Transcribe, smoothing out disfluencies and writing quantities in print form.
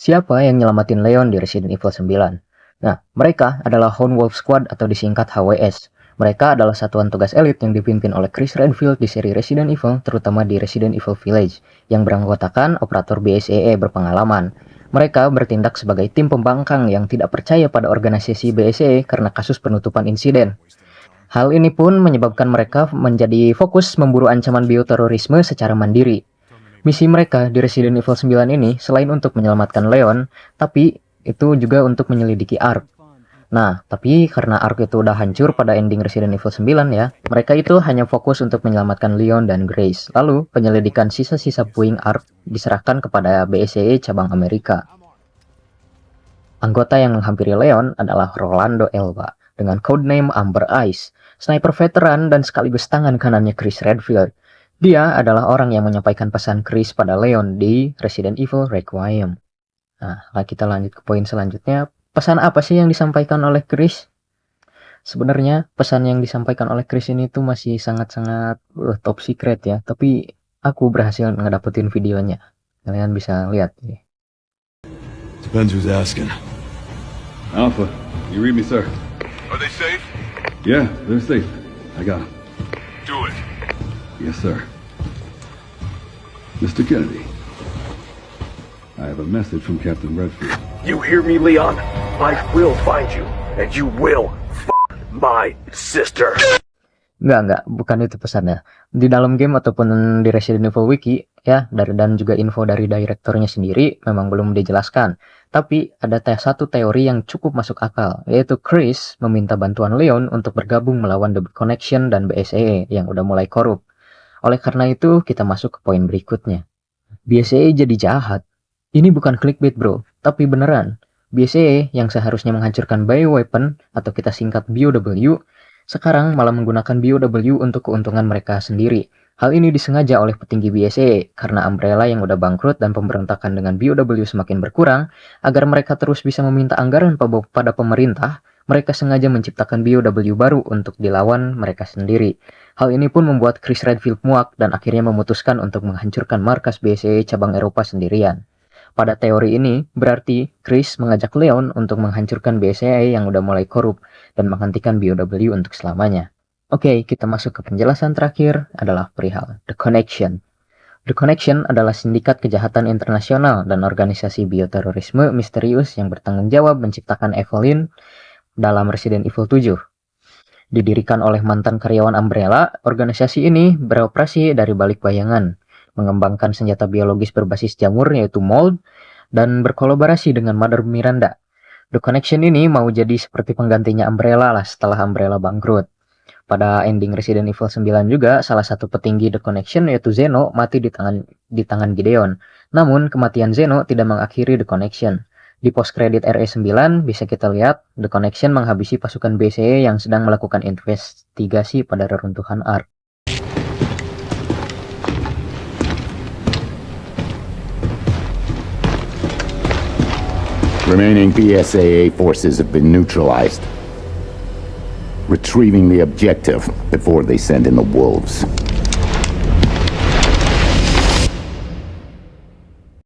Siapa yang nyelamatin Leon di Resident Evil 9? Nah, mereka adalah Lone Wolf Squad atau disingkat HWS. Mereka adalah satuan tugas elit yang dipimpin oleh Chris Redfield di seri Resident Evil, terutama di Resident Evil Village, yang beranggotakan operator BSAA berpengalaman. Mereka bertindak sebagai tim pembangkang yang tidak percaya pada organisasi BSAA karena kasus penutupan insiden. Hal ini pun menyebabkan mereka menjadi fokus memburu ancaman bioterorisme secara mandiri. Misi mereka di Resident Evil 9 ini selain untuk menyelamatkan Leon, tapi itu juga untuk menyelidiki ARK. Nah, tapi karena ARK itu udah hancur pada ending Resident Evil 9 ya, mereka itu hanya fokus untuk menyelamatkan Leon dan Grace. Lalu, penyelidikan sisa-sisa puing ARK diserahkan kepada BSAA cabang Amerika. Anggota yang menghampiri Leon adalah Rolando Elba, dengan codename Amber Eyes, sniper veteran dan sekaligus tangan kanannya Chris Redfield. Dia adalah orang yang menyampaikan pesan Chris pada Leon di Resident Evil Requiem. Nah, kita lanjut ke poin selanjutnya. Pesan apa sih yang disampaikan oleh Chris? Sebenarnya pesan yang disampaikan oleh Chris ini tuh masih sangat-sangat top secret ya. Tapi aku berhasil ngedapetin videonya. Kalian bisa lihat. Depends who's asking. Alpha, you read me, sir? Are they safe? Yeah, they're safe. I got them. Do it. Yes, sir. Mr. Kennedy, I have a message from Captain Redfield. You hear me, Leon? I will find you, and you will my sister. Enggak, bukan itu pesannya. Di dalam game ataupun di Resident Evil Wiki, ya, dan juga info dari direkturnya sendiri memang belum dijelaskan. Tapi ada satu teori yang cukup masuk akal, yaitu Chris meminta bantuan Leon untuk bergabung melawan The Connection dan BSAA yang udah mulai korup. Oleh karena itu, kita masuk ke poin berikutnya. BSAA jadi jahat. Ini bukan clickbait bro, tapi beneran. BSAA yang seharusnya menghancurkan bioweapon, atau kita singkat BOW, sekarang malah menggunakan BOW untuk keuntungan mereka sendiri. Hal ini disengaja oleh petinggi BSAA, karena Umbrella yang udah bangkrut dan pemberontakan dengan BOW semakin berkurang, agar mereka terus bisa meminta anggaran pada pemerintah, mereka sengaja menciptakan BOW baru untuk dilawan mereka sendiri. Hal ini pun membuat Chris Redfield muak dan akhirnya memutuskan untuk menghancurkan markas BSAA cabang Eropa sendirian. Pada teori ini, berarti Chris mengajak Leon untuk menghancurkan BSAA yang udah mulai korup dan menghentikan BOW untuk selamanya. Oke, kita masuk ke penjelasan terakhir adalah perihal The Connection. The Connection adalah sindikat kejahatan internasional dan organisasi bioterorisme misterius yang bertanggung jawab menciptakan Evelyn dalam Resident Evil 7. Didirikan oleh mantan karyawan Umbrella, organisasi ini beroperasi dari balik bayangan, mengembangkan senjata biologis berbasis jamur yaitu mold, dan berkolaborasi dengan Mother Miranda. The Connection ini mau jadi seperti penggantinya Umbrella lah setelah Umbrella bangkrut. Pada ending Resident Evil 9 juga, salah satu petinggi The Connection yaitu Zeno mati di tangan Gideon. Namun, kematian Zeno tidak mengakhiri The Connection. Di post-credit RE9 bisa kita lihat The Connection menghabisi pasukan BSAA yang sedang melakukan investigasi pada reruntuhan ARK. Remaining BSAA forces have been neutralized. Retrieving the objective before they send in the wolves.